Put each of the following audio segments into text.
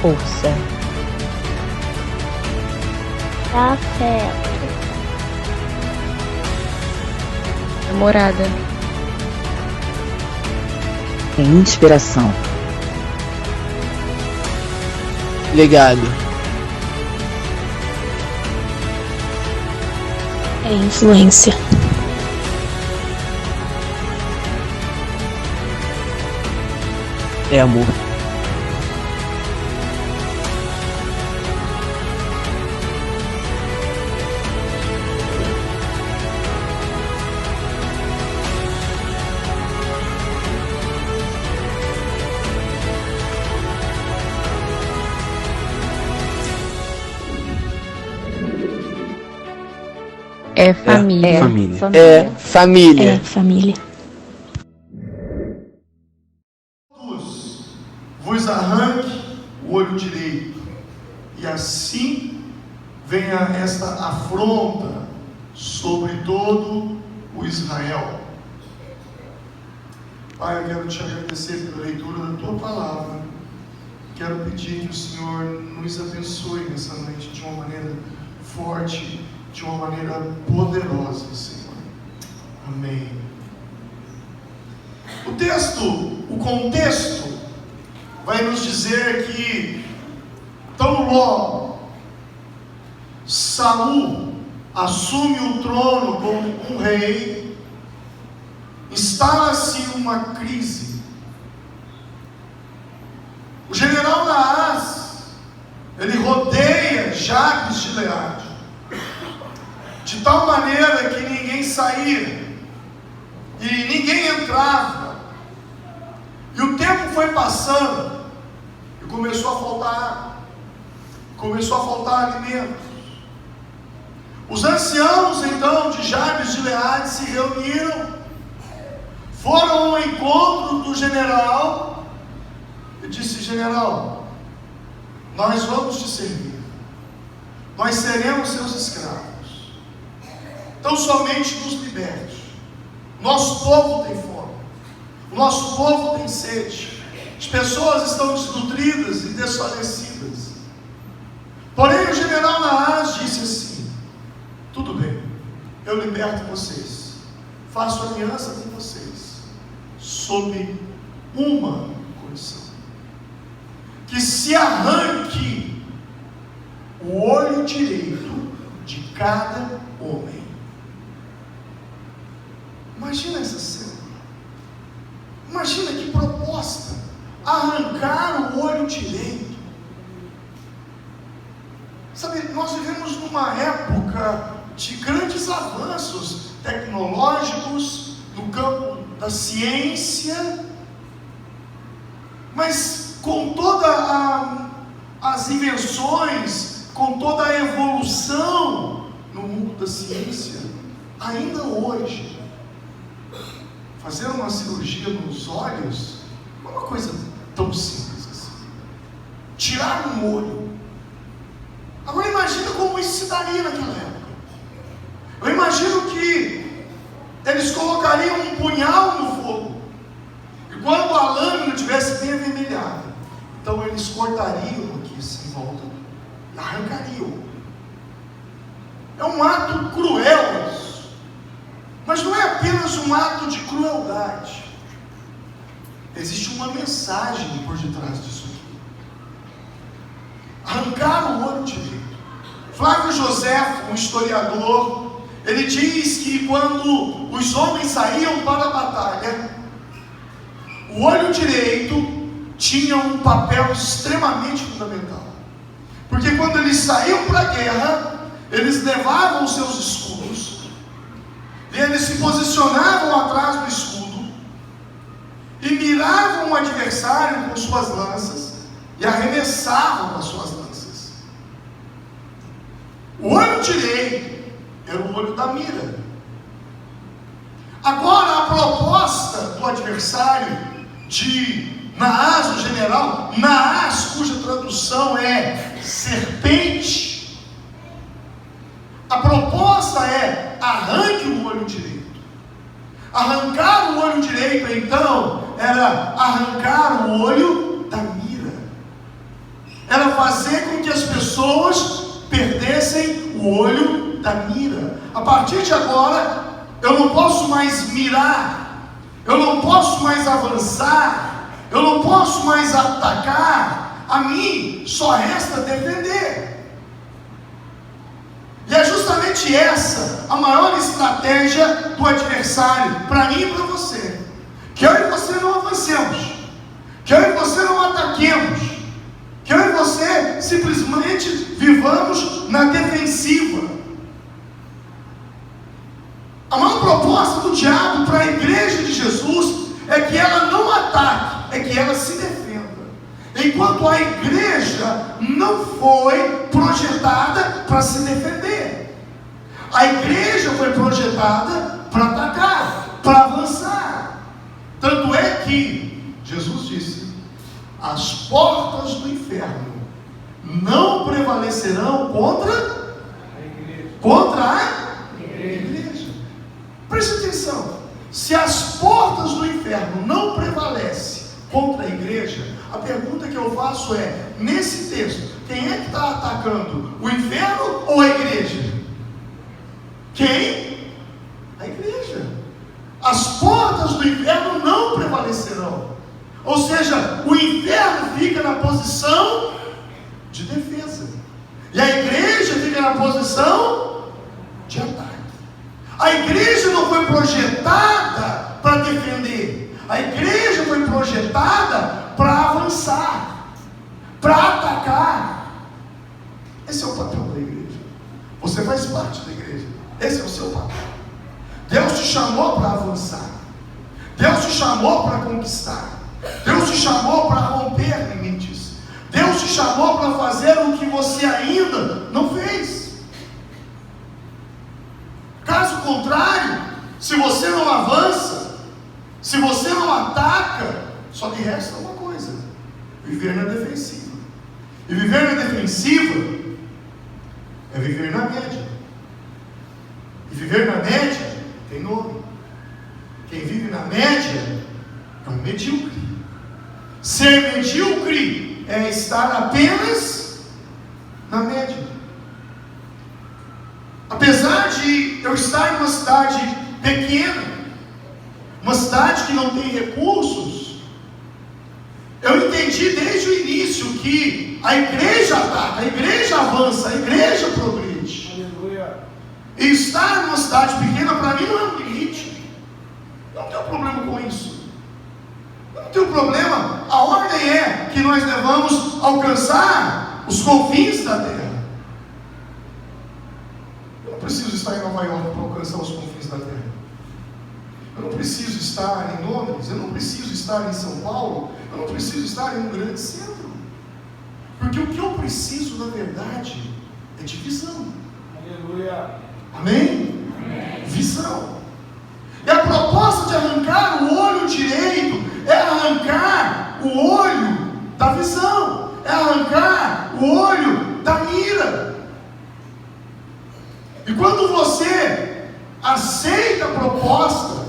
força, afeto, namorada, É inspiração. Legado. é influência, É amor. é família, Família. É família. é família. Vos arranque o olho direito, e assim venha esta afronta sobre todo o Israel. Pai, eu quero te agradecer pela leitura da tua palavra. Quero pedir que o Senhor nos abençoe nessa noite de uma maneira forte, de uma maneira poderosa, Senhor. Amém. O contexto vai nos dizer que tão logo Saul assume o trono como um rei, instala-se uma crise. O general Naás, ele rodeia Jabes de Gileade, de tal maneira que ninguém saía e ninguém entrava. E o tempo foi passando e começou a faltar água, começou a faltar alimentos. Os anciãos então de Jabes de Gileade se reuniram, foram ao encontro do general e disse: general, nós vamos te servir, nós seremos seus escravos, então somente nos liberte. Nosso povo tem fome, o nosso povo tem sede, as pessoas estão desnutridas e desfalecidas. Porém o general Naás disse assim: tudo bem, eu liberto vocês, faço aliança com vocês, sob uma condição: que se arranque o olho direito de cada homem. Imagina essa cena, imagina que proposta, arrancar o olho direito. Sabe, nós vivemos numa época de grandes avanços tecnológicos no campo da ciência, mas com todas as invenções, com toda a evolução no mundo da ciência, ainda hoje, fazer uma cirurgia nos olhos não é uma coisa tão simples assim. Tirar um olho. Agora imagina como isso se daria naquela época. Eu imagino que eles colocariam um punhal no fogo, e quando a lâmina estivesse bem avermelhada, então eles cortariam aqui assim em volta e arrancariam. É um ato cruel isso, mas não é apenas um ato de crueldade. Existe uma mensagem por detrás disso aqui. Arrancar o olho direito. Flávio José, um historiador, ele diz que quando os homens saíam para a batalha, o olho direito tinha um papel extremamente fundamental. Porque quando eles saíam para a guerra, eles levavam os seus escudos, e eles se posicionavam atrás do escudo, e miravam o adversário com suas lanças, e arremessavam as suas lanças. O olho direito era o olho da mira. Agora a proposta do adversário de Naás, o general Naás, cuja tradução é serpente, a proposta é: arranque o olho direito. Arrancar o olho direito, então, era arrancar o olho da mira. era fazer com que as pessoas perdessem o olho da mira. A partir de agora, eu não posso mais mirar, eu não posso mais avançar, eu não posso mais atacar, a mim só resta defender. E é justamente essa a maior estratégia do adversário, para mim e para você. Que eu e você não avancemos, que eu e você não ataquemos, que eu e você simplesmente vivamos na defensiva. A maior proposta do diabo para a igreja de Jesus é que ela não ataque, é que ela se defenda. Enquanto a igreja não foi projetada para se defender. A igreja foi projetada para atacar, para avançar. Tanto é que Jesus disse: as portas do inferno não prevalecerão contra a igreja. Preste atenção. Se as portas do inferno não prevalecem contra a igreja, a pergunta que eu faço é: nesse texto, quem é que está atacando? O inferno ou a igreja? Quem? A igreja. As portas do inferno não prevalecerão. Ou seja, o inferno fica na posição de defesa, e a igreja fica na posição de ataque. A igreja não foi projetada para defender, a igreja foi projetada para avançar, para atacar. Esse é o papel da igreja. Você faz parte da igreja, esse é o seu papel. Deus te chamou para avançar, Deus te chamou para conquistar, Deus te chamou para romper limites, Deus te chamou para fazer o que você ainda não fez. Caso contrário, se você não avança, se você não ataca, só te resta uma coisa: viver na defensiva. E viver na defensiva é viver na média. E viver na média tem nome. Quem vive na média é um medíocre. Ser medíocre é estar apenas na média. Apesar de eu estar em uma cidade pequena, uma cidade que não tem recursos, eu entendi desde o início que a igreja ataca, a igreja avança, a igreja progride. Aleluia. E estar numa cidade pequena para mim não é um limite. Eu não tenho problema com isso. Eu não tenho problema. A ordem é que nós devamos alcançar os confins da terra. Eu não preciso estar em Nova York para alcançar os confins da terra. Eu não preciso estar em Londres, eu não preciso estar em São Paulo, eu não preciso estar em um grande centro. Porque o que eu preciso, na verdade, é de visão. Aleluia. Amém? Amém. Visão. E a proposta de arrancar o olho direito é arrancar o olho da visão, é arrancar o olho da mira. E quando você aceita a proposta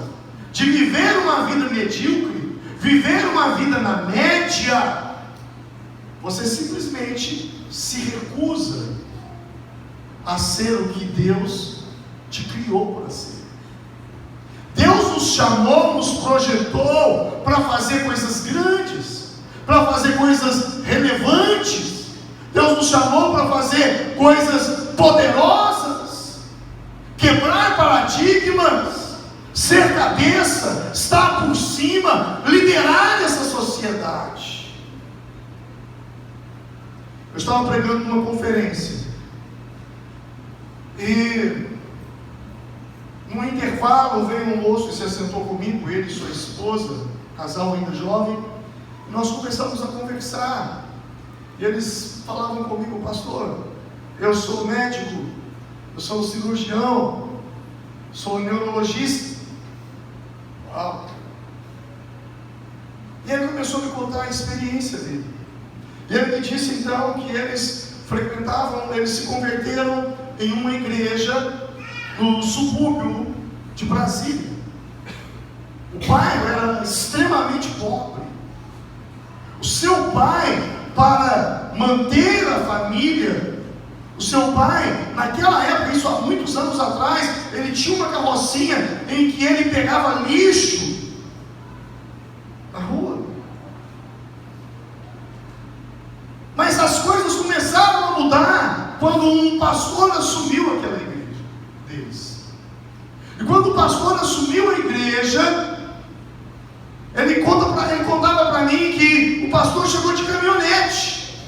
de viver uma vida medíocre, viver uma vida na média, você simplesmente se recusa a ser o que Deus te criou para ser. Deus nos chamou, nos projetou para fazer coisas grandes, para fazer coisas relevantes. Deus nos chamou para fazer coisas poderosas, quebrar paradigmas, ser cabeça, estar por cima, liderar essa sociedade. Eu estava pregando numa conferência e no intervalo veio um moço e se assentou comigo, ele e sua esposa, casal ainda jovem, e nós começamos a conversar. E eles falavam comigo: pastor, eu sou médico, eu sou cirurgião, sou neurologista. Uau! E ele começou a me contar a experiência dele. E ele me disse então que eles frequentavam, eles se converteram em uma igreja no subúrbio de Brasília. O bairro era extremamente pobre. O seu pai para manter a família, o seu pai, naquela época, isso há muitos anos atrás, ele tinha uma carrocinha em que ele pegava lixo na rua. Mas as coisas começaram a mudar quando um pastor assumiu aquela igreja deles. E quando o pastor assumiu a igreja, ele contava para mim que o pastor chegou de caminhonete.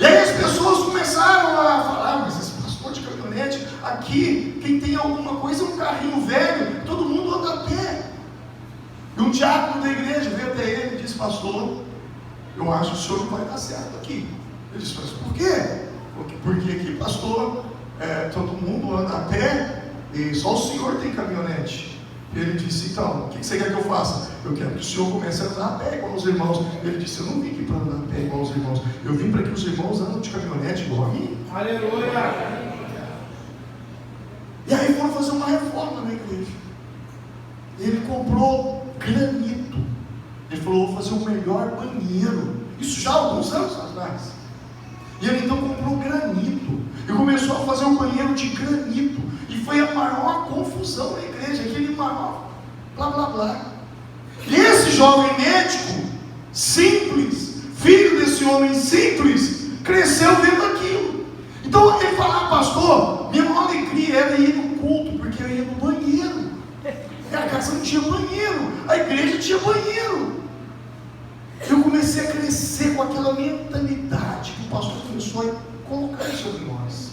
E aí as pessoas começaram a falar: mas esse pastor de caminhonete, aqui, quem tem alguma coisa é um carrinho velho, todo mundo anda a pé. E um diácono da igreja veio até ele e disse: pastor, eu acho que o senhor não vai dar certo aqui. Ele disse: mas por quê? Porque aqui, pastor, todo mundo anda a pé e só o senhor tem caminhonete. E ele disse: então, o que você quer que eu faça? Eu quero que o senhor comece a andar a pé igual os irmãos. Ele disse: eu não vim aqui para andar a pé igual os irmãos, eu vim para que os irmãos andem de caminhonete igual a mim. Aleluia! E aí foram fazer uma reforma na igreja. Ele comprou granito. Ele falou: vou fazer o melhor banheiro. Isso já há alguns anos atrás. E ele então comprou granito e começou a fazer um banheiro de granito. E foi a maior confusão na igreja, aquele maior blá blá blá. E esse jovem médico simples, filho desse homem simples, cresceu vendo aquilo. Então ele falava: pastor, minha maior alegria era ir no culto, porque eu ia no banheiro. E a casa não tinha banheiro, a igreja tinha banheiro. Eu comecei a crescer com aquela mentalidade que o pastor começou a colocar sobre nós.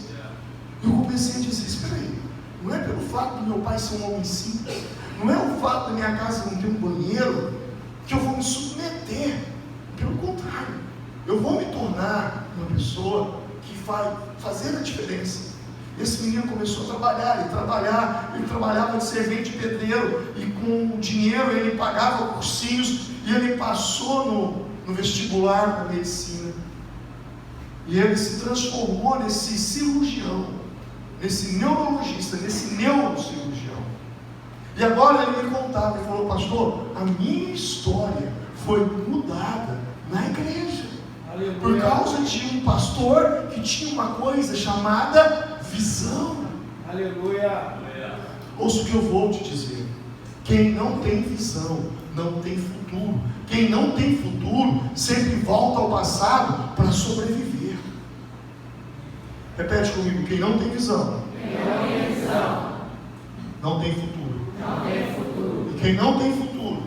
Eu comecei a dizer: espera aí, não é pelo fato do meu pai ser um homem simples, não é o fato da minha casa não ter um banheiro, que eu vou me submeter. Pelo contrário, eu vou me tornar uma pessoa que vai fazer a diferença. Esse menino começou a trabalhar, ele trabalhava de servente pedreiro, e com o dinheiro ele pagava cursinhos, e ele passou no vestibular da medicina, e ele se transformou nesse cirurgião, nesse neurologista, nesse neurocirurgião. E agora ele me contava, ele falou: pastor, a minha história foi mudada na igreja. Aleluia. Por causa de um pastor que tinha uma coisa chamada visão. Aleluia. Ouça o que eu vou te dizer: quem não tem visão não tem futuro. Quem não tem futuro sempre volta ao passado para sobreviver. Repete comigo: quem não tem visão, não tem futuro. E quem não tem futuro,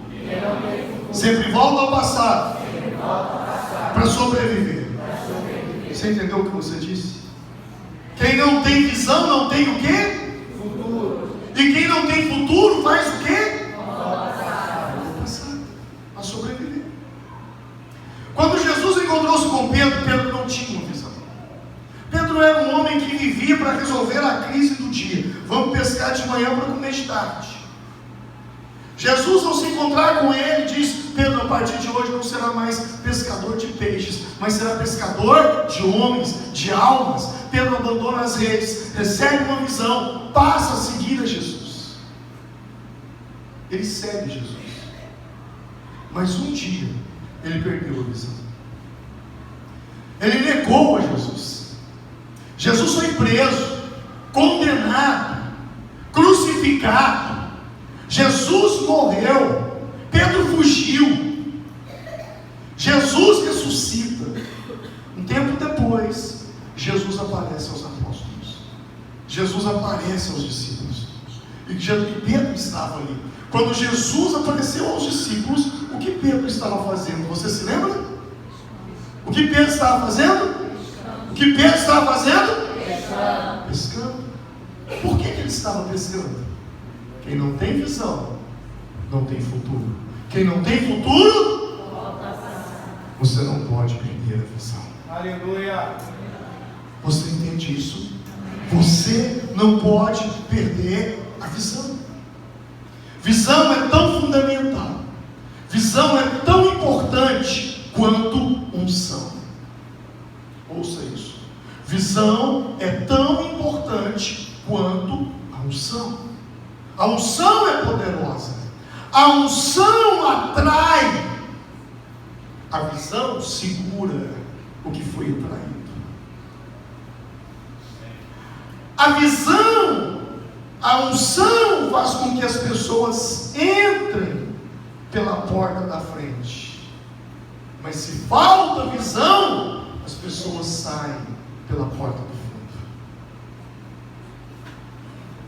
sempre volta ao passado para sobreviver. Você entendeu o que você disse? Quem não tem visão não tem o quê? Futuro. E quem não tem futuro faz o quê? Passado, a sobreviver. Quando Jesus encontrou-se com Pedro, Pedro não tinha uma visão. Pedro era um homem que vivia para resolver a crise do dia. Vamos pescar de manhã para comer de tarde. Jesus, ao se encontrar com ele, diz: Pedro, a partir de hoje não será mais pescador de peixes, mas será pescador de homens, de almas. Pedro abandona as redes, recebe uma visão, passa a seguir a Jesus. Ele segue Jesus. Mas um dia ele perdeu a visão. Ele negou a Jesus. Jesus foi preso, condenado, crucificado. Jesus morreu, Pedro fugiu. Jesus ressuscita. Um tempo depois, Jesus aparece aos apóstolos. Jesus aparece aos discípulos. E Pedro estava ali. Quando Jesus apareceu aos discípulos, o que Pedro estava fazendo? Você se lembra? O que Pedro estava fazendo? O que Pedro estava fazendo? Pescando. Por que ele estava pescando? Quem não tem visão, não tem futuro. Quem não tem futuro, você não pode perder a visão. Aleluia. Você entende isso? Você não pode perder a visão. Visão é tão fundamental. Visão é tão importante quanto unção. Ouça isso. Visão é tão importante quanto a unção. A unção é poderosa. A unção atrai. A visão segura. o que foi atraído. A visão, a unção faz com que as pessoas entrem pela porta da frente. Mas se falta visão, as pessoas saem pela porta do fundo.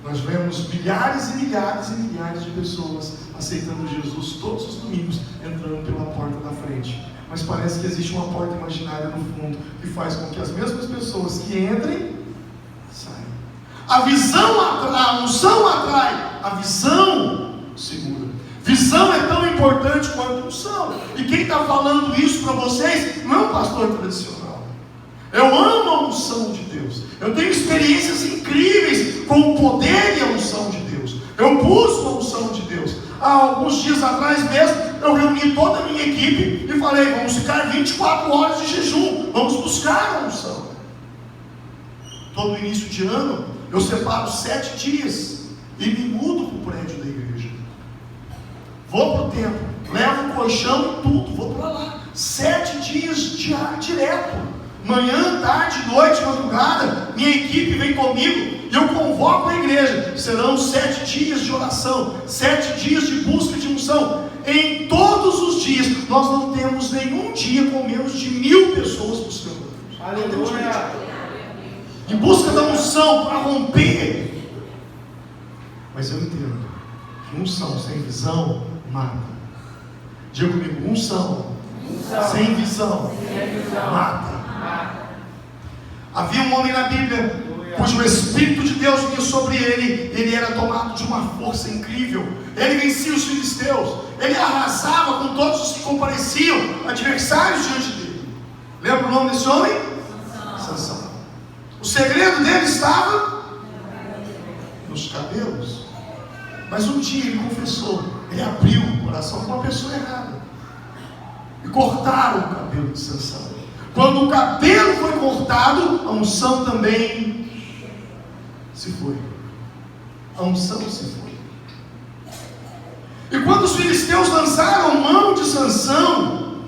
Nós vemos milhares e milhares e milhares de pessoas aceitando Jesus todos os domingos, entrando pela porta da frente. Mas parece que existe uma porta imaginária no fundo, que faz com que as mesmas pessoas que entrem, saiam. A visão atrai, a unção atrai, a visão segura. Visão é tão importante quanto unção. E quem está falando isso para vocês não é um pastor tradicional. Eu amo a unção de Deus. Eu tenho experiências incríveis com o poder e a unção de Deus. Eu busco a unção de Deus. Há alguns dias atrás mesmo, eu reuni toda a minha equipe e falei: vamos ficar 24 horas de jejum, vamos buscar a unção. Todo início de ano, eu separo 7 dias e me mudo para o prédio da igreja. Vou para o templo, levo o colchão e tudo, vou para lá. 7 dias direto. Manhã, tarde, noite, madrugada, minha equipe vem comigo e eu convoco a igreja. Serão 7 dias de oração, 7 dias de busca de unção. Em todos os dias, nós não temos nenhum dia com menos de 1000 pessoas buscando a Deus. Aleluia. Em busca da unção para romper. Mas eu entendo que unção sem visão mata. Diga comigo: unção sem visão mata. Havia um homem na Bíblia cujo Espírito de Deus vinha sobre ele. Ele era tomado de uma força incrível. Ele vencia os filisteus. Ele arrasava com todos os que compareciam, adversários diante dele. Lembra o nome desse homem? Sansão. O segredo dele estava nos cabelos. Mas um dia ele confessou. Ele abriu o coração com uma pessoa errada e cortaram o cabelo de Sansão. Quando o cabelo foi cortado, a unção também se foi. A unção se foi. E quando os filisteus lançaram mão de Sansão,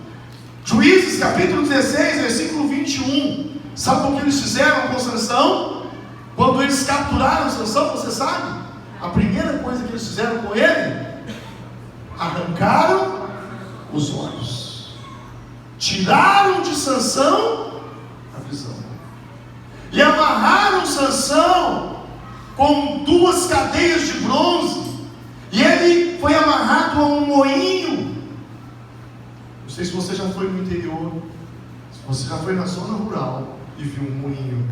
Juízes capítulo 16, versículo 21, sabe o que eles fizeram com Sansão? Quando eles capturaram Sansão, você sabe? A primeira coisa que eles fizeram com ele: arrancaram os olhos. Tiraram de Sansão a visão. E amarraram Sansão com 2 cadeias de bronze. E ele foi amarrado a um moinho. Não sei se você já foi no interior, se você já foi na zona rural e viu um moinho.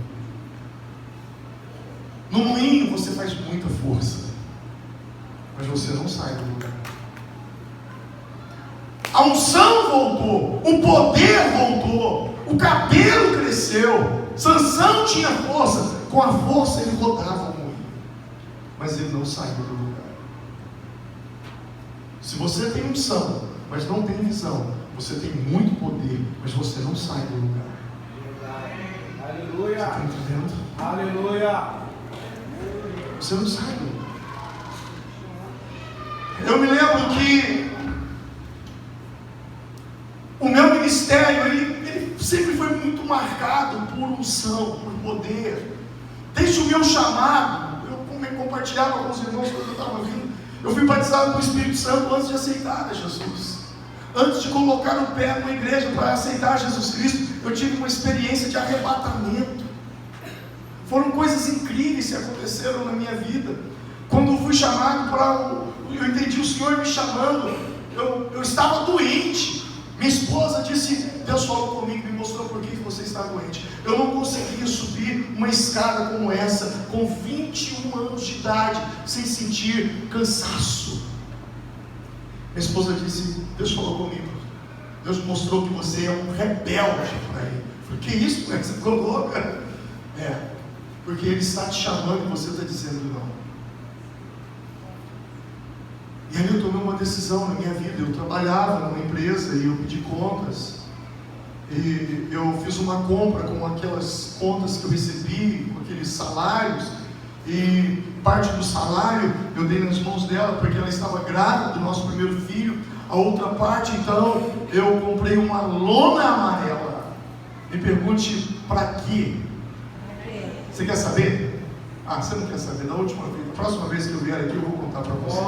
No moinho você faz muita força, mas você não sai do lugar. A unção voltou, o poder voltou, o cabelo cresceu. Sansão tinha força, com a força ele rodava o moinho, mas ele não saiu do lugar. Se você tem unção, mas não tem visão, você tem muito poder, mas você não sai do lugar. Aleluia. Você está entendendo? Aleluia. Você não sai do lugar. Eu me lembro que o meu ministério, ele sempre foi muito marcado por unção, por poder. Desde o meu chamado, eu compartilhava com os irmãos quando eu estava vindo. Eu fui batizado com o Espírito Santo antes de aceitar a Jesus. Antes de colocar o pé numa igreja para aceitar Jesus Cristo, eu tive uma experiência de arrebatamento. Foram coisas incríveis que aconteceram na minha vida. Quando eu fui chamado eu entendi o Senhor me chamando. Eu estava doente. Minha esposa disse: Deus falou comigo, me mostrou por que você está doente. Eu não conseguia subir uma escada como essa, com 21 anos de idade, sem sentir cansaço. Minha esposa disse: Deus falou comigo, Deus mostrou que você é um rebelde para Ele. Eu falei: que isso? Como é que você ficou louca? Porque Ele está te chamando e você está dizendo não. E aí eu tomei uma decisão na minha vida. Eu trabalhava numa empresa e eu pedi contas. E eu fiz uma compra com aquelas contas que eu recebi, com aqueles salários. E parte do salário eu dei nas mãos dela porque ela estava grávida do nosso primeiro filho. A outra parte, então, eu comprei uma lona amarela. Me pergunte para quê. Você quer saber? Você não quer saber da última vez. A próxima vez que eu vier aqui eu vou contar para você.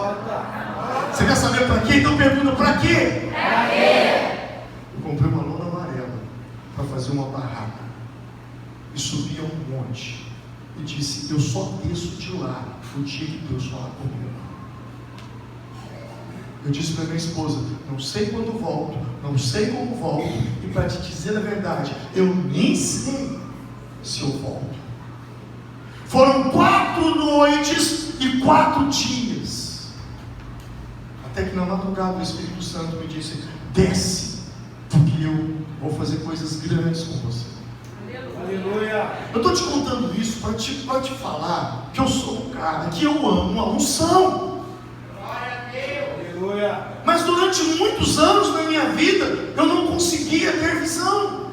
Você quer saber para quê? Então pergunta para quê? Para quê? Eu comprei uma lona amarela para fazer uma barraca. E subi a um monte. E disse, eu só desço de lá o dia que Deus falar comigo. Eu disse para minha esposa, não sei quando volto, não sei como volto, e para te dizer a verdade, eu nem sei se eu volto. Foram 4 noites e 4 dias, até que na madrugada o Espírito Santo me disse, desce, porque eu vou fazer coisas grandes com você. Aleluia. Eu estou te contando isso para te falar que eu sou um cara que eu amo a unção. Mas durante muitos anos na minha vida, eu não conseguia ter visão.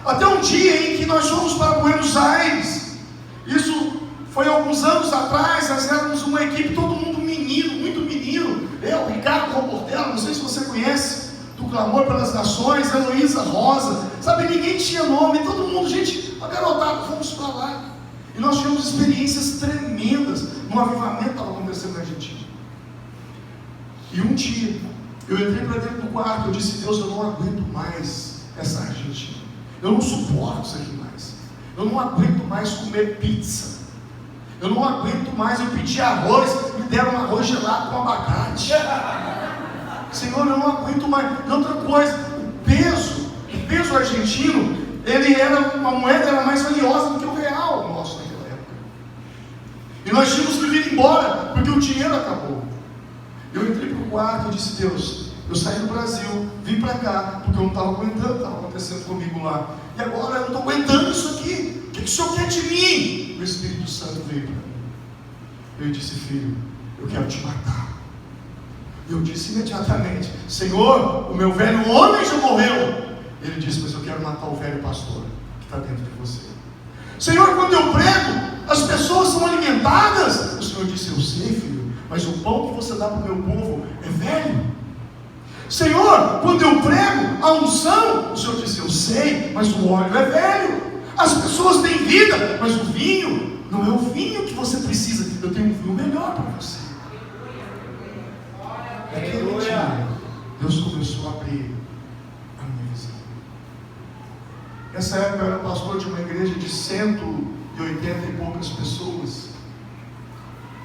Até um dia em que nós fomos para Buenos Aires. Isso foi alguns anos atrás. Nós éramos uma equipe, todo mundo menino, muito menino. Eu, Ricardo Roportela, não sei se você conhece, do Clamor pelas Nações, Heloísa Rosa. Sabe, ninguém tinha nome, todo mundo, gente, a garotada, fomos para lá. E nós tivemos experiências tremendas. Um avivamento estava acontecendo na Argentina. E um dia, eu entrei para dentro do quarto, eu disse, Deus, eu não aguento mais essa Argentina. Eu não suporto isso aqui mais. Eu não aguento mais comer pizza. Eu não aguento mais, eu pedi arroz, me deram um arroz gelado com abacate. Senhor, eu não aguento mais. E outra coisa, o peso argentino, a moeda era mais valiosa do que o real nosso naquela época. E nós tínhamos que vir embora, porque o dinheiro acabou. Eu entrei para o quarto e disse, Deus, eu saí do Brasil, vim para cá, porque eu não estava aguentando o que estava acontecendo comigo lá. E agora eu não estou aguentando isso aqui. O que o Senhor quer de mim? O Espírito Santo veio para mim. Eu disse, filho, eu quero te matar. Eu disse imediatamente, Senhor, o meu velho homem já morreu. Ele disse, mas eu quero matar o velho pastor que está dentro de você. Senhor, quando eu prego, as pessoas são alimentadas. O Senhor disse, eu sei, filho. Mas o pão que você dá para o meu povo é velho. Senhor, quando eu prego a unção, o Senhor disse, eu sei, mas o óleo é velho. As pessoas têm vida, mas o vinho não é o vinho que você precisa. Eu tenho um vinho melhor para você. Naquele dia, Deus começou a abrir a minha visão. Nessa época eu era pastor de uma igreja de 180 e poucas pessoas.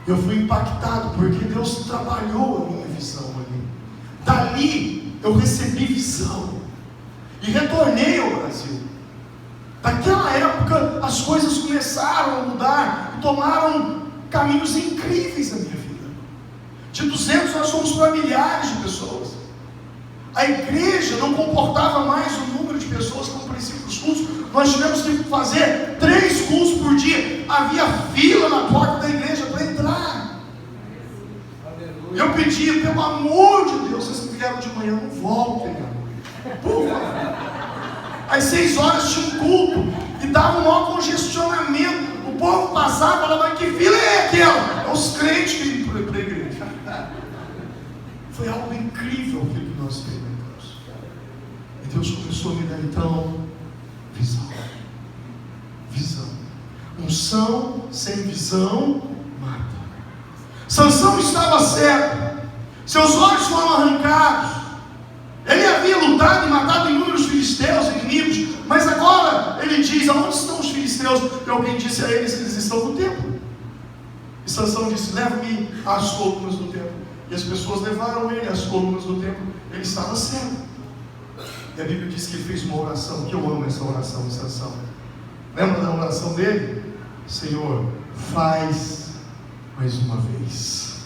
Eu fui impactado porque Deus trabalhou a minha visão ali. Dali eu recebi visão e retornei ao Brasil. Daquela época as coisas começaram a mudar e tomaram caminhos incríveis na minha vida. De 200 nós fomos para milhares de pessoas. A igreja não comportava mais o número de pessoas como princípio dos cultos. Nós tivemos que fazer 3 cultos por dia. Havia fila na porta da igreja para entrar. Eu pedi, pelo amor de Deus, vocês que vieram de manhã, não voltem. Por favor. Às 6 horas tinha um culto e dava um maior congestionamento. O povo passava e falava, mas que fila é aquela? É os crentes que iam para a igreja. Foi algo incrível aquilo que nós experimentamos. E Deus começou a me dar então visão. Visão. Unção sem visão mata. Sansão estava cego. Seus olhos foram arrancados. Ele havia lutado e matado inúmeros filisteus, inimigos. Mas agora ele diz, aonde estão os filisteus? E alguém disse a eles que eles estão no templo. E Sansão disse, leva-me às colunas do templo. E as pessoas levaram ele às colunas do templo. Ele estava cego. E a Bíblia diz que ele fez uma oração, que eu amo essa oração de Sansão. Lembra da oração dele? Senhor, faz mais uma vez.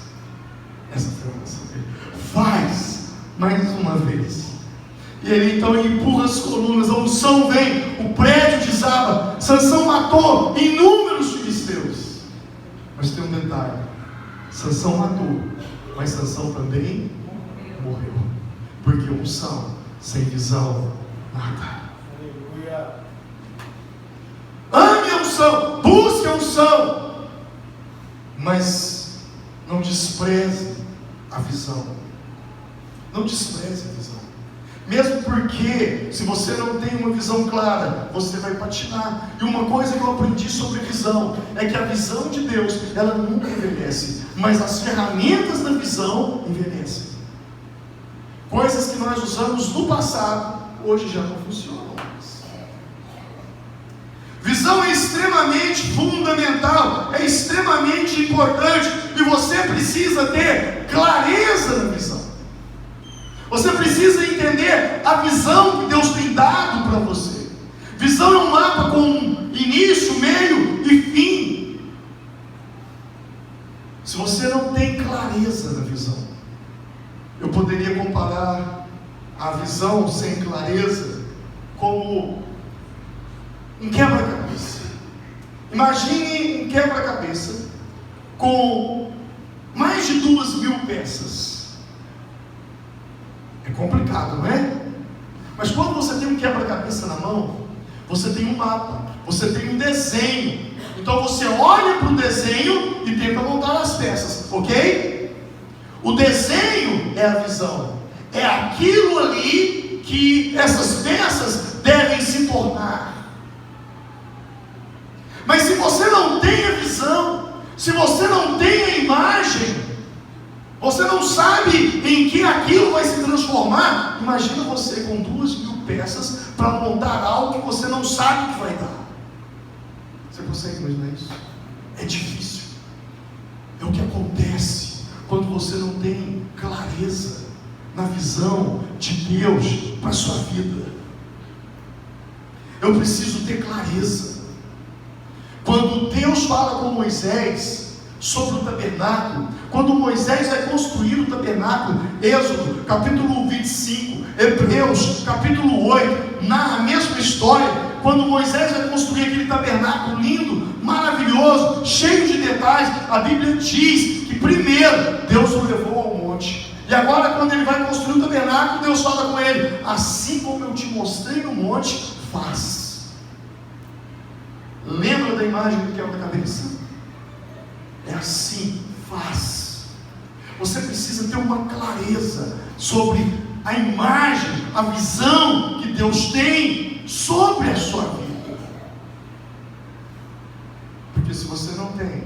Essa foi a oração dele. Faz mais uma vez. E ele então empurra as colunas, a unção vem, o prédio desaba. Sansão matou inúmeros filisteus. Mas tem um detalhe: Sansão matou, mas Sansão também morreu. Porque unção sem visão mata. Ame a unção, busque a unção, mas não despreze a visão. Não despreze a visão. Mesmo porque, se você não tem uma visão clara, você vai patinar. E uma coisa que eu aprendi sobre visão é que a visão de Deus, ela nunca envelhece, mas as ferramentas da visão envelhecem. Coisas que nós usamos no passado, hoje já não funcionam mais. Visão é extremamente fundamental, é extremamente importante, e você precisa ter clareza na visão. Você precisa entender a visão que Deus tem dado para você. Visão é um mapa com início, meio e fim. Se você não tem clareza na visão, eu poderia comparar a visão sem clareza como um quebra-cabeça. Imagine um quebra-cabeça com mais de 2.000 peças. É complicado, não é? Mas quando você tem um quebra-cabeça na mão, você tem um mapa, você tem um desenho. Então você olha para o desenho e tenta montar as peças, ok? O desenho é a visão, é aquilo ali que essas peças devem se tornar. Mas se você não tem a visão, se você não tem a imagem, você não sabe em que aquilo vai se transformar. Imagina você com 2.000 peças para montar algo que você não sabe o que vai dar. Você consegue imaginar isso? É difícil. É o que acontece quando você não tem clareza na visão de Deus para a sua vida. Eu preciso ter clareza. Quando Deus fala com Moisés sobre o tabernáculo, quando Moisés vai construir o tabernáculo, Êxodo capítulo 25, Hebreus capítulo 8, narra a mesma história. Quando Moisés vai construir aquele tabernáculo lindo, maravilhoso, cheio de detalhes, a Bíblia diz que primeiro Deus o levou ao monte, e agora quando ele vai construir o tabernáculo, Deus fala com ele: assim como eu te mostrei no monte, faz. Lembra da imagem do quebra-cabeça? É assim, faz. Você precisa ter uma clareza sobre a imagem, a visão que Deus tem sobre a sua vida. Porque se você não tem,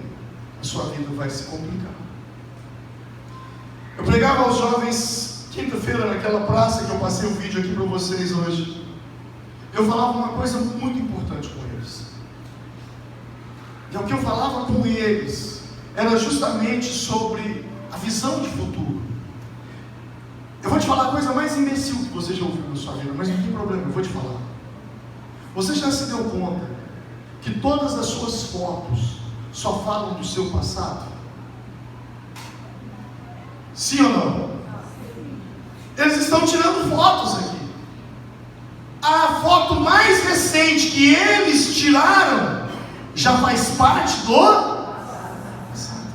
a sua vida vai se complicar. Eu pregava aos jovens quinta-feira naquela praça que eu passei o vídeo aqui para vocês hoje. Eu falava uma coisa muito importante com eles. E o que eu falava com eles era justamente sobre a visão de futuro. Eu vou te falar a coisa mais imbecil que você já ouviu na sua vida, mas não tem problema, eu vou te falar. Você já se deu conta que todas as suas fotos só falam do seu passado? Sim ou não? Eles estão tirando fotos aqui. A foto mais recente que eles tiraram já faz parte do passado.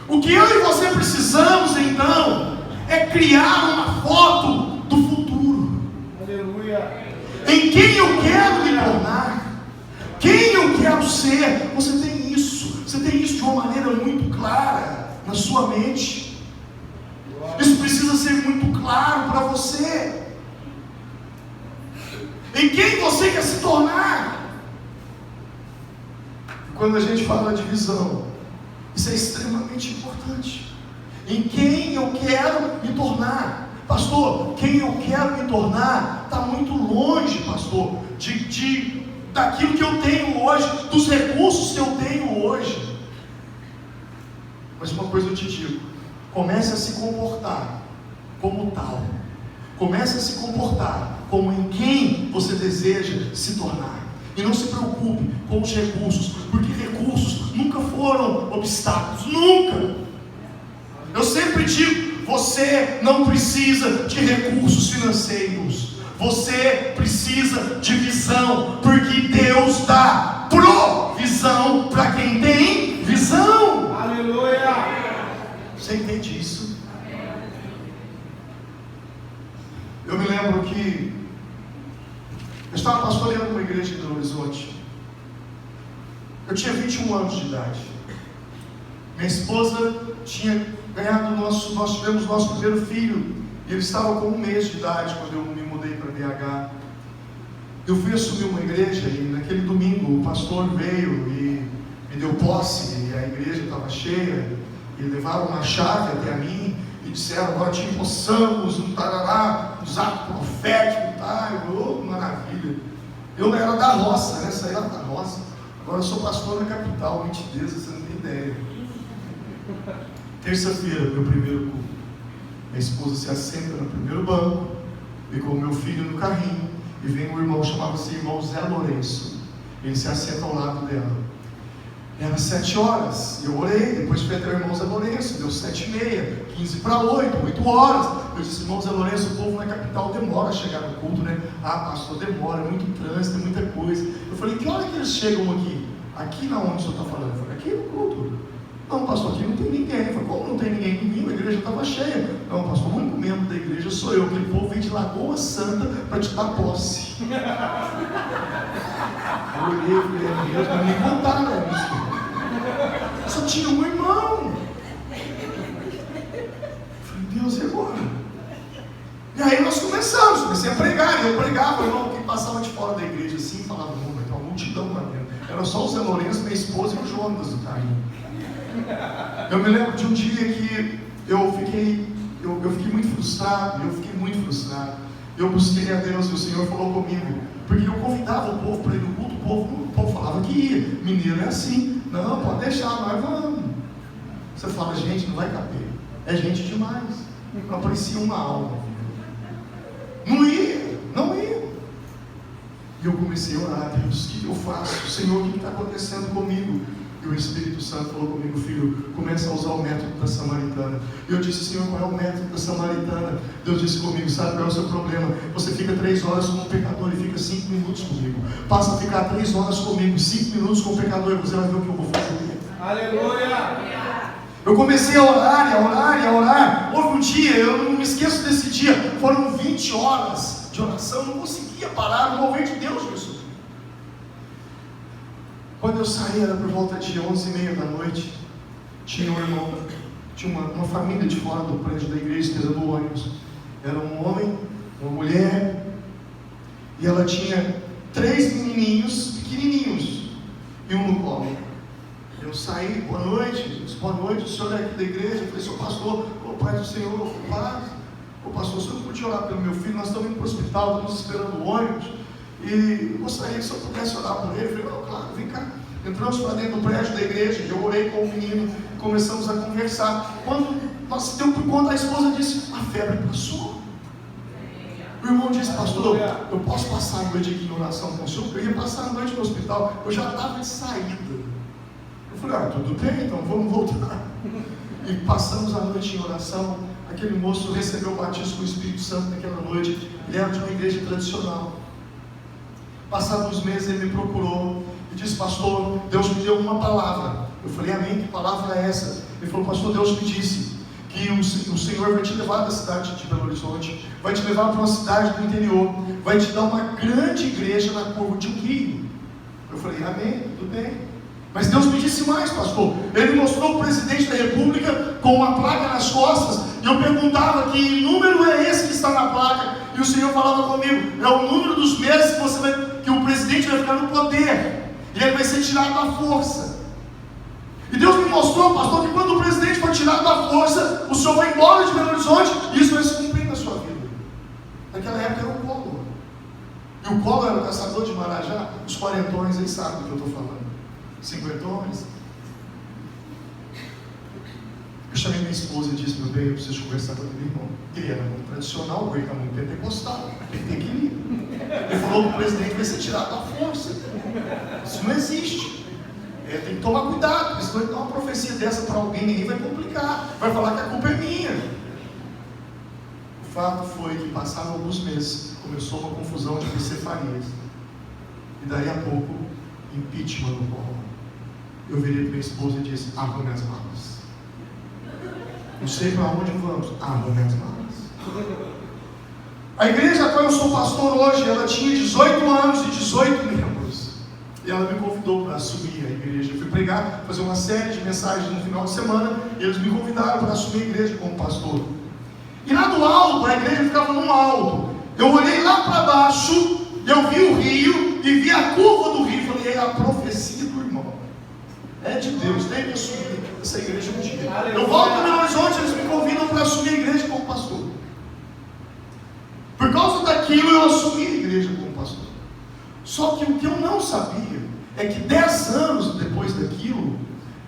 O que eu e você precisamos então é criar uma foto do futuro. Aleluia. Em quem eu quero me tornar, quem eu quero ser. Você tem isso de uma maneira muito clara na sua mente. Isso precisa ser muito claro para você. Em quem você quer se tornar. Quando a gente fala de visão, isso é extremamente importante. Em quem eu quero me tornar. Pastor, quem eu quero me tornar está muito longe, pastor, daquilo que eu tenho hoje, dos recursos que eu tenho hoje. Mas uma coisa eu te digo: comece a se comportar como tal. Comece a se comportar como em quem você deseja se tornar. E não se preocupe com os recursos, porque recursos nunca foram obstáculos, nunca. Eu sempre digo: você não precisa de recursos financeiros, você precisa de visão, porque Deus dá provisão para quem tem visão. Aleluia. Você entende isso? Eu me lembro que eu estava pastoreando uma igreja em Belo Horizonte. Eu tinha 21 anos de idade. Minha esposa tinha ganhado nós tivemos nosso primeiro filho E ele estava com 1 mês de idade quando eu me mudei para BH. Eu fui assumir uma igreja e naquele domingo o pastor veio e me deu posse, e a igreja estava cheia, e levaram uma chave até a mim e disseram: agora te empossamos, um tarará, um ato profético, tá? Eu, maravilha. Eu era da roça, né? Saí lá da roça. Agora eu sou pastor na capital, mentideza, você não tem ideia. Terça-feira, meu primeiro culto. Minha esposa se assenta no primeiro banco, e com o meu filho no carrinho, e vem um irmão, chamava-se irmão Zé Lourenço. Ele se assenta ao lado dela. Era 7 horas, eu orei, depois fui até o irmão Zé Lourenço, deu 7h30, 15 para 8, 8 horas. Eu disse: irmão Zé Lourenço, o povo na capital demora a chegar no culto, né? Ah, pastor, demora, é muito trânsito, é muita coisa. Eu falei: que hora que eles chegam aqui? Aqui na onde o senhor está falando? Eu falei: aqui no culto. Não, pastor, aqui não tem ninguém. Eu falei: como não tem ninguém? Domingo a igreja estava cheia. Não, pastor, o único membro da igreja sou eu, aquele povo vem de Lagoa Santa para te dar posse. Eu olhei e falei: Deus, não me contaram isso. Só tinha um irmão. Eu falei: Deus, e agora? E aí nós comecei a pregar. E eu pregava, o irmão que passava de fora da igreja assim, falava: não, vai ter uma multidão lá dentro. Era só o Zé Lourenço, minha esposa e o Jonas do carrinho. Eu me lembro de um dia que eu fiquei muito frustrado. Eu busquei a Deus e o Senhor falou comigo, porque eu convidava o povo para ir no culto, o povo falava que ia. Mineiro é assim: não, pode deixar, nós vamos. Você fala: gente, não vai caber, é gente demais. Não aparecia uma alma. Não ia. E eu comecei a orar: Deus, o que eu faço? Senhor, o que está acontecendo comigo? E o Espírito Santo falou comigo: filho, começa a usar o método da Samaritana. E eu disse: Senhor, qual é o método da Samaritana? Deus disse comigo: sabe qual é o seu problema? Você fica 3 horas com um pecador e fica 5 minutos comigo. Passa a ficar 3 horas comigo, 5 minutos com o pecador, e você vai ver o que eu vou fazer. Aleluia! Eu comecei a orar. Houve um dia, eu não me esqueço desse dia, foram 20 horas de oração, eu não conseguia parar, o mover de Deus nisso. Quando eu saí, era por volta de 11h30 da noite, tinha um irmão, tinha uma família de fora do prédio da igreja, esperando o ônibus. Era um homem, uma mulher, e ela tinha 3 menininhos pequenininhos, e um no colo. Eu saí: boa noite, o senhor é aqui da igreja? Eu falei: seu pastor, o pai do Senhor, eu falei: paz. Ô pastor, o senhor não podia orar pelo meu filho? Nós estamos indo para o hospital, estamos esperando o ônibus, e eu gostaria que o senhor pudesse orar por ele. Eu falei: não, claro, vem cá. Entramos para dentro do prédio da igreja, eu orei com o menino, começamos a conversar. Quando nós deu por conta, a esposa disse: a febre passou. O irmão disse: pastor, eu posso passar a noite aqui em oração com o senhor? Eu ia passar a noite no hospital, eu já estava de saída. Eu falei: ah, tudo bem, então vamos voltar. E passamos a noite em oração. Aquele moço recebeu o batismo com o Espírito Santo naquela noite. Ele era de uma igreja tradicional. Passados uns meses ele me procurou e disse: pastor, Deus me deu uma palavra. Eu falei: amém, que palavra é essa? Ele falou: pastor, Deus me disse que o Senhor vai te levar da cidade de Belo Horizonte, vai te levar para uma cidade do interior, vai te dar uma grande igreja na curva de um rio. Eu falei: amém, tudo bem. Mas Deus me disse mais, pastor. Ele mostrou o presidente da república com uma placa nas costas, e eu perguntava: que número é esse que está na placa? E o Senhor falava comigo: é o número dos meses que o presidente vai ficar no poder, e ele vai ser tirado da força. E Deus me mostrou, pastor, que quando o presidente for tirado da força, o senhor vai embora de Belo Horizonte, e isso vai se cumprir na sua vida. Naquela época era o Collor, e o Collor era o caçador de Marajá. Os quarentões, eles sabem do que eu estou falando. 50ões. Eu chamei minha esposa e disse: meu bem, eu preciso conversar com aquele irmão. Ele era muito tradicional, ele era muito pentecostal, ele tem que ir. Ele falou que o presidente vai ser tirado da força. Isso não existe. Tem que tomar cuidado, porque senão ele dá uma profecia dessa para alguém aí, vai complicar, vai falar que a culpa é minha. O fato foi que passaram alguns meses, começou uma confusão de bicefalias, e daí a pouco, impeachment no Collor. Eu virei para minha esposa e disse: arrume as malas. Não sei para onde vamos, arrume as malas. A igreja a qual eu sou pastor hoje, ela tinha 18 anos e 18 membros. E ela me convidou para assumir a igreja. Eu fui pregar, fazer uma série de mensagens no final de semana, e eles me convidaram para assumir a igreja como pastor. E lá do alto, a igreja ficava no alto. Eu olhei lá para baixo, eu vi o rio e vi a curva do rio. Falei, é a profecia do irmão. É de Deus, tem que assumir essa igreja um dia. Eu volto para Belo Horizonte, eles me convidam para assumir a igreja como pastor. Por causa daquilo eu assumi a igreja como pastor. Só que o que eu não sabia é que 10 anos depois daquilo,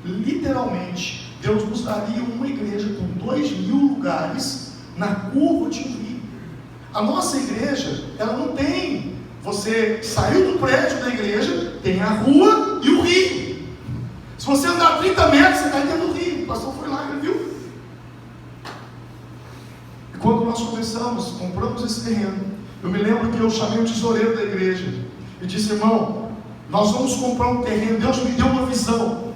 literalmente, Deus nos daria uma igreja com 2.000 lugares na curva de um rio. A nossa igreja, ela não tem, você saiu do prédio da igreja, tem a rua e o rio. Se você andar 30 metros, você cai dentro do rio. O pastor foi lá e viu. E quando nós começamos, compramos esse terreno, eu me lembro que eu chamei o tesoureiro da igreja e disse, irmão, nós vamos comprar um terreno, Deus me deu uma visão.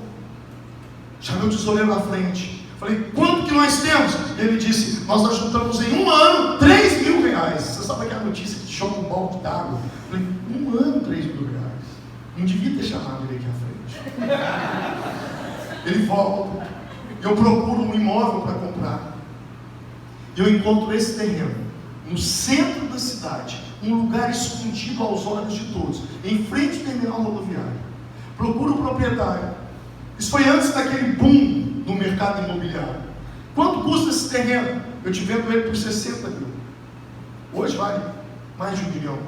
Chamei o tesoureiro na frente. Falei, quanto que nós temos? Ele disse, nós ajuntamos em um ano 3.000 reais. Você sabe aquela notícia que te joga um balde d'água? Falei, um ano 3.000 reais. Não devia ter chamado ele aqui à frente. Ele volta. Eu procuro um imóvel para comprar. Eu encontro esse terreno no centro da cidade, um lugar escondido aos olhos de todos, em frente ao terminal rodoviário. Procuro o proprietário. Isso foi antes daquele boom no mercado imobiliário. Quanto custa esse terreno? Eu te vendo ele por 60 mil. Hoje vale mais de 1 milhão.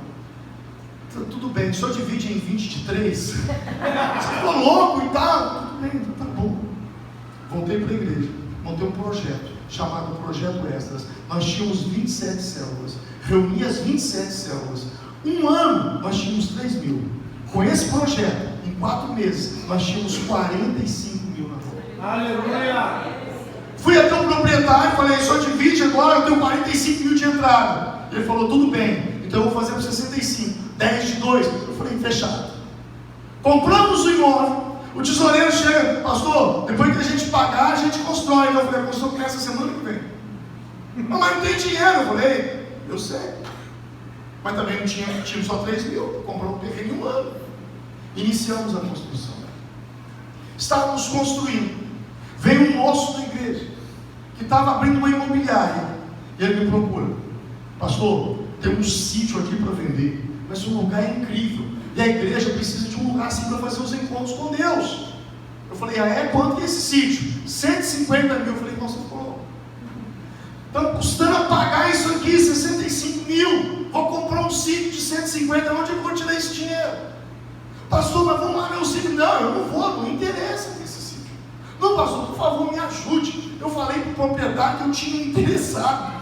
Tudo bem, só divide em 23. Você ficou louco e tal. Tudo bem, tá bom. Voltei para a igreja, montei um projeto chamado Projeto Extras. Nós tínhamos 27 células. Reuni as 27 células. Um ano nós tínhamos 3.000. Com esse projeto, em 4 meses, nós tínhamos 45 mil na conta. Aleluia! Fui até o proprietário e falei, só divide agora, eu tenho 45 mil de entrada. Ele falou, tudo bem, então eu vou fazer por 65, 10 de 2. Eu falei, fechado. Compramos o imóvel, o tesoureiro chega, pastor, depois que a gente pagar, a gente constrói. Eu falei, a construção começa semana que vem. Não, mas não tem dinheiro. Eu falei, eu sei. Mas também não tinha só 3.000, comprou um terreno em um ano. Iniciamos a construção. Estávamos construindo. Veio um moço da igreja, que estava abrindo uma imobiliária. E ele me procura. Pastor, tem um sítio aqui para vender, mas o lugar é incrível. E a igreja precisa de um lugar assim para fazer os encontros com Deus. Eu falei, quanto que é esse sítio? 150 mil. Eu falei, nossa, ficou. Está custando a pagar isso aqui, 65 mil. Vou comprar um sítio de 150, onde eu vou tirar esse dinheiro? Pastor, mas vamos lá ver o sítio. Não, eu não vou, não interessa esse sítio. Não, pastor, por favor, me ajude. Eu falei para o proprietário que eu tinha interessado.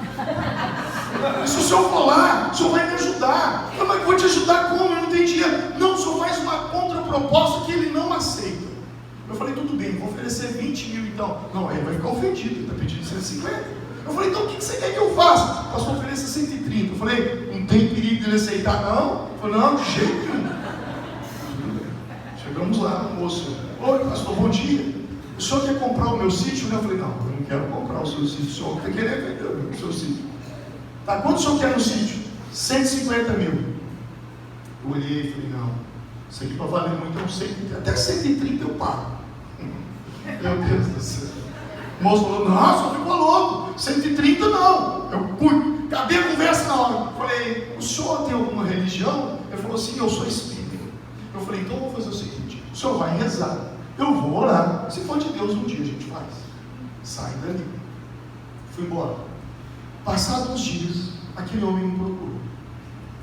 Se o senhor for lá, o senhor vai me ajudar. Não, mas eu vou te ajudar como? Eu não tenho dinheiro. Não, o senhor faz uma contraproposta que ele não aceita. Eu falei, tudo bem, vou oferecer 20 mil então. Não, aí ele vai ficar ofendido, ele está pedindo 150. Eu falei, então o que você quer que eu faça? Pastor, ofereça 130. Eu falei, não tem perigo de ele aceitar, não? Eu falei, não, de jeito nenhum. Chegamos lá, moço. Oi, pastor, bom dia. O senhor quer comprar o meu sítio? Eu falei, não, eu não quero comprar o seu sítio. O senhor quer querer vender o seu sítio. Tá, quanto o senhor quer no sítio? 150 mil. Eu olhei e falei, não, isso aqui para valer muito, eu não sei, até 130 eu pago. Meu Deus do céu. O moço falou, não, só ficou louco, 130 não. Eu fui, acabei a conversa na hora. Falei, o senhor tem alguma religião? Ele falou assim, eu sou espírita. Eu falei, então vou fazer o seguinte, o senhor vai rezar, eu vou orar, se for de Deus um dia a gente faz. Sai dali. Fui embora. Passados uns dias, aquele homem me procurou.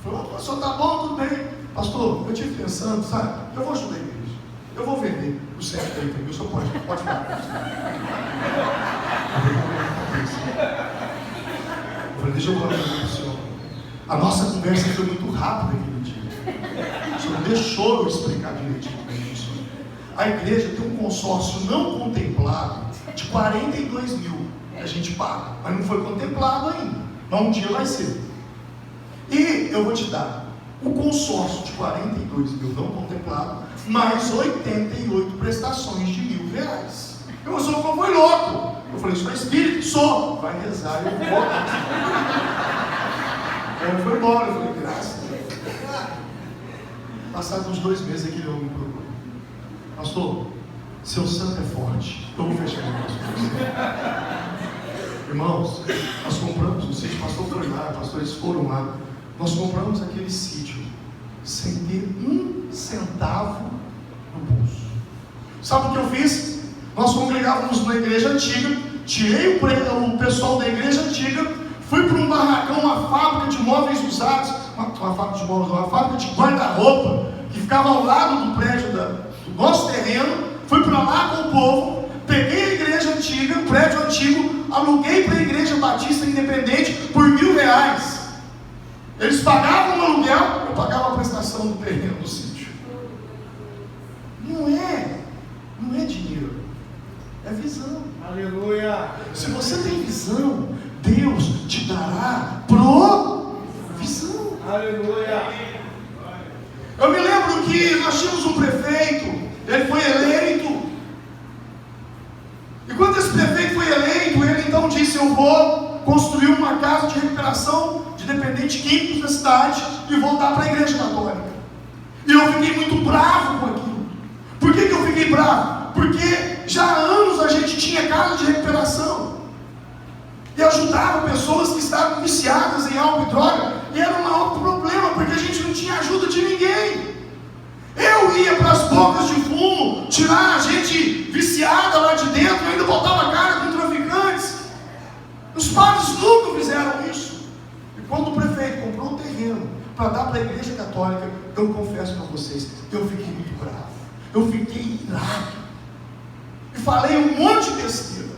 Falou, pastor, tá bom, tudo bem. Pastor, eu estive pensando, sabe, eu vou ajudar a igreja. Eu vou vender o 130 mil, o senhor pode dar. Eu falei, deixa eu falar para o senhor. A nossa conversa foi muito rápida aquele dia. O senhor deixou eu explicar direitinho para ele. A igreja tem um consórcio não contemplado de 42 mil que a gente paga, mas não foi contemplado ainda. Mas um dia vai ser. E eu vou te dar o consórcio de 42 mil não contemplado, mais 88 prestações de R$1.000. Eu sou foi louco. Eu falei, sou espírito? Sou. Vai rezar, eu vou. Aí foi embora. Eu falei, graças a Deus. Passados uns 2 meses, aquele homem me procurou. Pastor, seu santo é forte. Eu vou fechar o negócio com você. Irmãos, nós compramos o sítio, o pastor foi lá, pastores foram lá, nós compramos aquele sítio sem ter um centavo no bolso. Sabe o que eu fiz? Nós congregávamos na igreja antiga, tirei o pessoal da igreja antiga, fui para um barracão, uma fábrica de móveis usados, uma fábrica de guarda-roupa, que ficava ao lado do prédio do nosso terreno, fui para lá com o povo, peguei a igreja antiga, o prédio antigo, aluguei para a igreja Batista Independente por R$1.000. Eles pagavam o aluguel, eu pagava a prestação do terreno do sítio. Não é dinheiro, é visão. Aleluia. Se você tem visão, Deus te dará provisão. Aleluia. Eu me lembro que nós tínhamos um prefeito, ele foi eleito. E quando esse prefeito foi eleito, ele então disse: eu vou construir uma casa de recuperação de dependentes químicos na cidade e vou dar para a igreja católica. E eu fiquei muito bravo com aquilo. Por que eu fiquei bravo? Porque já há anos a gente tinha casa de recuperação e ajudava pessoas que estavam viciadas em álcool e droga, e era o maior problema, porque a gente não tinha ajuda de ninguém. Eu ia para as bocas de fumo tirar a gente viciada lá de dentro, ainda botava a cara com traficantes. Os padres nunca fizeram isso. E quando o prefeito comprou um terreno para dar para a igreja católica, eu confesso para vocês, eu fiquei muito bravo, eu fiquei irado e falei um monte de besteira.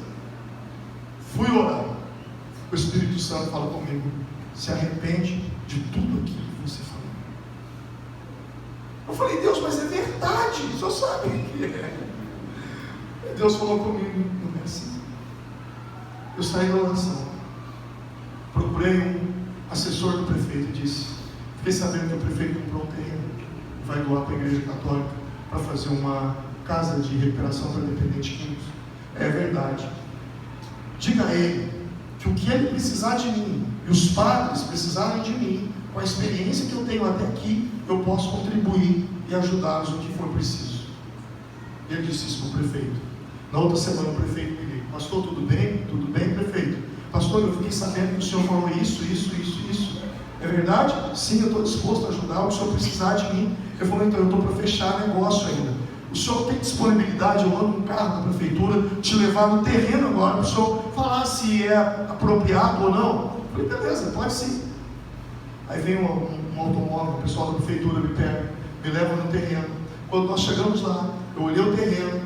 Fui orar, o Espírito Santo fala comigo: se arrepende de tudo aquilo que você falou. Eu falei: Deus, mas é verdade, o senhor sabe que é. E Deus falou comigo: não é assim. Eu saí da oração, procurei um assessor do prefeito e disse: fiquei sabendo que o prefeito comprou um terreno, vai doar para a igreja católica para fazer uma casa de recuperação para dependentes químicos. É verdade. Diga a ele que o que ele precisar de mim e os padres precisarem de mim, com a experiência que eu tenho até aqui, eu posso contribuir e ajudá-los no que for preciso. Ele disse isso para o prefeito. Na outra semana o prefeito me ligou: pastor, tudo bem? Tudo bem, prefeito? Pastor, eu fiquei sabendo que o senhor falou isso. É verdade? Sim, eu estou disposto a ajudar, o senhor precisar de mim. Ele falou: então eu estou para fechar negócio ainda. O senhor tem disponibilidade, eu mando um carro da prefeitura te levar no terreno agora, para o senhor falar se é apropriado ou não. Eu falei: beleza, pode sim. Aí vem um automóvel, o pessoal da prefeitura me pega, me leva no terreno. Quando nós chegamos lá, eu olhei o terreno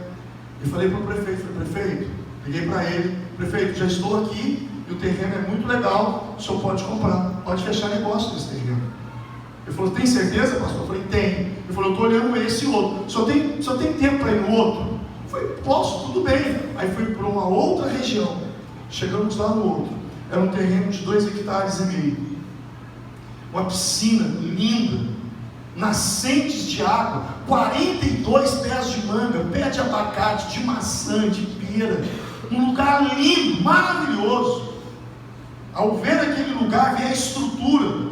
e falei para o prefeito: prefeito, liguei para ele: prefeito, já estou aqui e o terreno é muito legal, o senhor pode comprar, pode fechar negócio nesse terreno. Ele falou: tem certeza, pastor? Eu falei: tem. Ele falou: eu estou olhando esse e outro, só tem tempo para ir no outro? Eu falei: posso, tudo bem. Aí fui para uma outra região, chegamos lá no outro, era um terreno de 2,5 hectares, uma piscina linda, nascentes de água, 42 pés de manga, pé de abacate, de maçã, de pera, um lugar lindo, maravilhoso. Ao ver aquele lugar, ver a estrutura,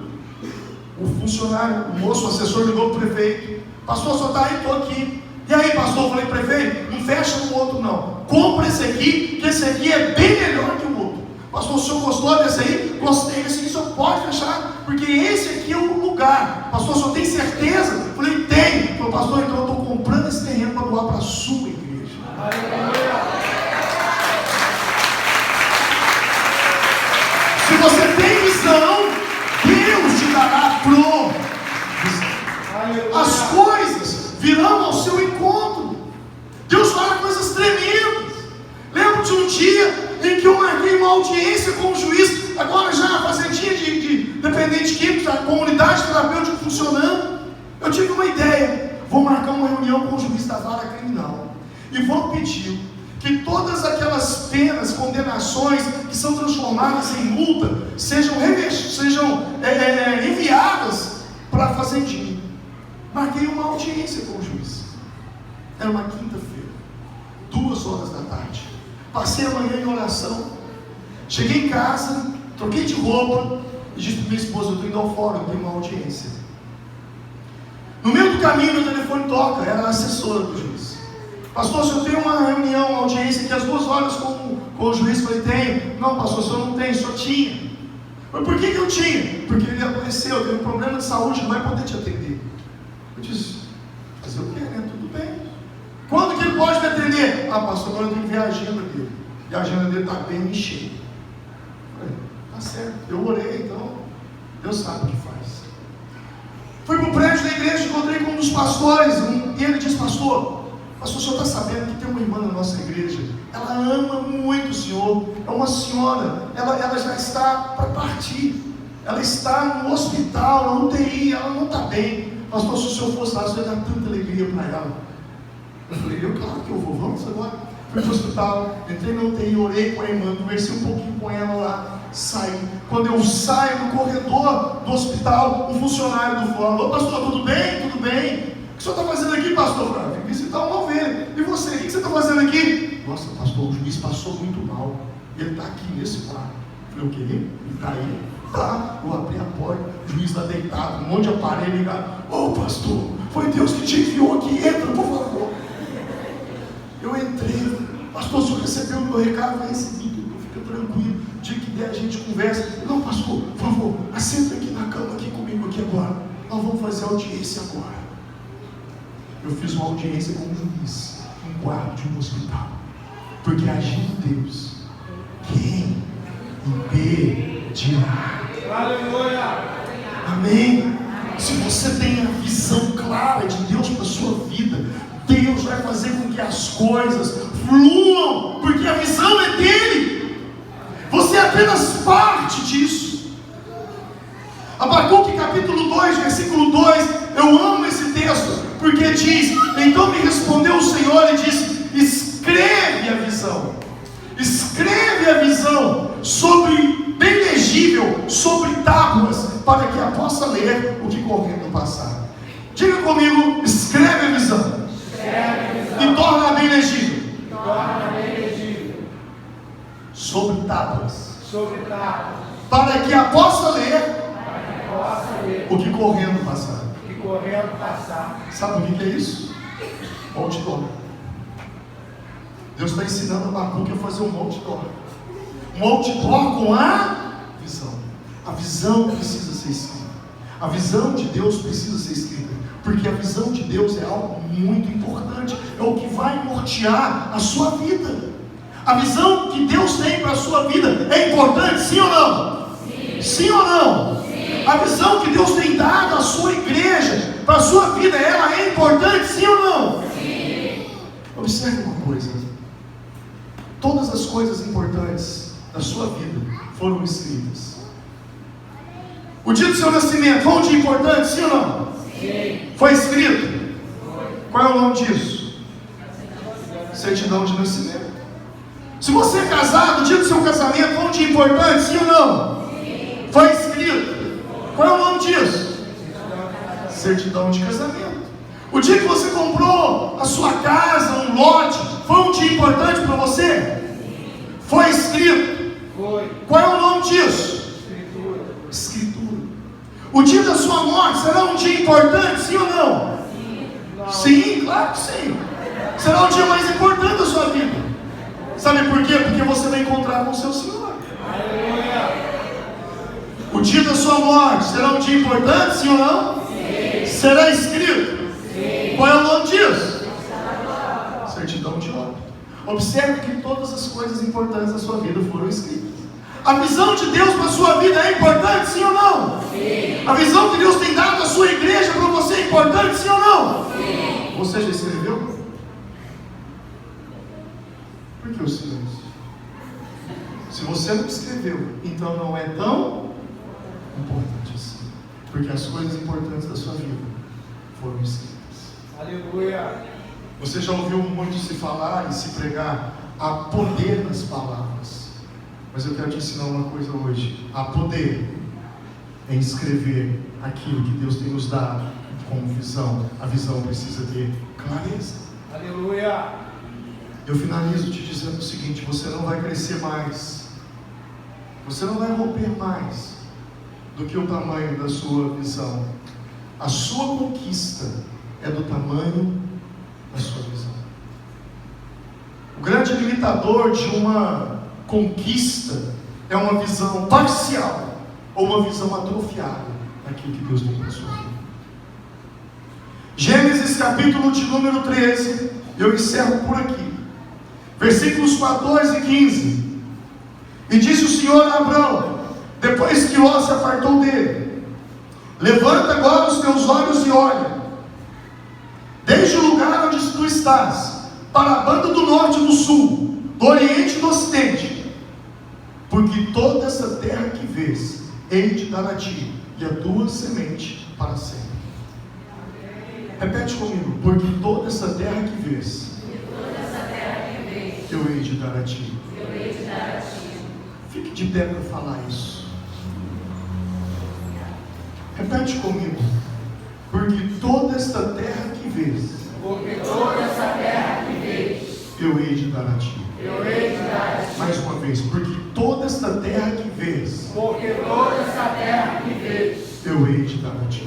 o funcionário, o moço, o assessor ligou para o prefeito: pastor, só está aí, estou aqui. E aí, pastor? Eu falei: prefeito, não fecha no outro não, compra esse aqui, que esse aqui é bem melhor que o outro. Pastor, o senhor gostou desse aí? Gostei, esse aqui o senhor pode fechar, porque esse aqui é o lugar. Pastor, o senhor tem certeza? Eu falei: tenho. Falei: pastor, então eu estou comprando esse terreno para doar para a sua igreja. Se você tem visão, Deus te dará provisão. As coisas virão ao seu encontro. Deus fará coisas tremendas. Lembro de um dia em que eu marquei uma audiência com o juiz, agora já na fazendinha de dependente químico, a comunidade terapêutica funcionando. Eu tive uma ideia: vou marcar uma reunião com o juiz da vara criminal e vou pedir que todas aquelas penas, condenações que são transformadas em multa sejam enviadas para a fazendinha. Marquei uma audiência com o juiz. Era uma quinta-feira, 2h da tarde. Passei a manhã em oração. Cheguei em casa, troquei de roupa e disse para minha esposa: eu estou indo ao fórum, eu tenho uma audiência. No meio do caminho, o telefone toca, era a assessora do juiz. Pastor, se eu tenho uma reunião, uma audiência aqui às 2 horas com o juiz, falei, tenho. Não, pastor, o senhor não tem, o senhor tinha. Mas por que eu tinha? Porque ele adoeceu, teve um problema de saúde, não vai poder te atender. Eu disse, fazer o quê, né? Tudo bem. Quando que ele pode me atender? Ah, pastor, agora eu tenho que ver a agenda dele. E a agenda dele está bem cheia. Falei, tá certo, eu orei, então Deus sabe o que faz. Fui para o prédio da igreja, encontrei com um dos pastores, e ele disse, pastor, o senhor está sabendo que tem uma irmã na nossa igreja, ela ama muito o senhor, é uma senhora, ela já está para partir, ela está no hospital, na UTI, ela não está bem. Pastor, se o senhor fosse lá, o senhor ia dar tanta alegria para ela. Eu falei, claro que eu vou, vamos agora. Fui para o hospital, entrei na UTI, orei com a irmã, conversei um pouquinho com ela lá, saí. Quando eu saio no corredor do hospital, um funcionário do fórum, ô pastor, tudo bem? Tudo bem? O que o senhor está fazendo aqui, pastor? Eu vim visitar uma ovelha. E você, o que você está fazendo aqui? Nossa, pastor, o juiz passou muito mal. Ele está aqui nesse quarto. Eu falei, o quê? Ele está aí? Tá. Eu abri a porta, o juiz está deitado, um monte de aparelho ligado. Ô pastor, foi Deus que te enviou aqui, entra, por favor. Eu entrei, pastor, o senhor recebeu o meu recado? Eu recebi tudo, fica tranquilo. O dia que der a gente conversa. Não, pastor, por favor, assenta aqui na cama aqui comigo aqui agora. Nós vamos fazer audiência agora. Eu fiz uma audiência com um juiz, um guarda de um hospital. Porque agindo Deus, quem impedirá? Aleluia! Amém? Se você tem a visão clara de Deus para a sua vida, Deus vai fazer com que as coisas fluam, porque a visão é dele. Você é apenas parte disso. Abacuque capítulo 2, versículo 2, eu amo esse texto, porque diz, então me respondeu o Senhor e disse, escreve a visão sobre, bem legível, sobre tábuas, para que a possa ler o que correndo passar. Diga comigo, escreve a visão. E torna bem legível. Sobre tábuas. Para que a possa ler o que correndo passar. Sabe o que é isso? Outdoor. Deus está ensinando a Abacuque a fazer um outdoor. Um outdoor com a visão. A visão precisa ser escrita. A visão de Deus precisa ser escrita. Porque a visão de Deus é algo muito importante. É o que vai nortear a sua vida. A visão que Deus tem para a sua vida é importante, sim ou não? Sim ou não? Sim. A visão que Deus tem dado à sua igreja, para a sua vida, ela é importante, sim ou não? Sim. Observe uma coisa. Todas as coisas importantes da sua vida foram escritas. O dia do seu nascimento foi um dia importante, sim ou não? Sim. Foi escrito? Qual é o nome disso? Certidão de nascimento. Se você é casado, o dia do seu casamento foi um dia importante, sim ou não? Sim. Foi escrito. Qual é o nome disso? Certidão de casamento. O dia que você comprou a sua casa, um lote, foi um dia importante para você? Foi escrito. Qual é o nome disso? Escritura. O dia da sua morte será um dia importante, sim ou não? Sim, claro que sim. Será o dia mais importante da sua vida. Sabe por quê? Porque você vai encontrar com o seu Senhor. O dia da sua morte será um dia importante, sim ou não? Sim. Será escrito? Sim. Qual é o nome disso? Certidão de óbito. Observe que todas as coisas importantes da sua vida foram escritas. A visão de Deus para a sua vida é importante, sim ou não? Sim. A visão que Deus tem dado à sua igreja para você é importante, sim ou não? Sim. Você já escreveu? Por que o silêncio? Se você não escreveu, então não é tão importante assim. Porque as coisas importantes da sua vida foram escritas. Aleluia! Você já ouviu muito se falar e se pregar, há poder nas palavras. Mas eu quero te ensinar uma coisa hoje. Há poder em escrever aquilo que Deus tem nos dado como visão. A visão precisa ter clareza. Aleluia! Eu finalizo te dizendo o seguinte: você não vai crescer mais, você não vai romper mais do que o tamanho da sua visão. A sua conquista é do tamanho da sua visão. O grande limitador de uma conquista é uma visão parcial ou uma visão atrofiada daquilo que Deus tem para a sua vida. Gênesis capítulo de número 13, eu encerro por aqui. Versículos 14 e 15. E disse o Senhor a Abrão, depois que Ló se apartou dele: levanta agora os teus olhos e olha, desde o lugar onde tu estás, para a banda do norte e do sul, do oriente e do ocidente, porque toda essa terra que vês, hei de dar a ti, e a tua semente para sempre. Repete comigo: porque toda essa terra que vês, eu hei de dar a ti. Fique de pé para falar isso. Repete comigo: porque toda esta terra que vês, eu hei de dar a ti. Mais uma vez: porque toda esta terra que vês, eu hei de dar a ti.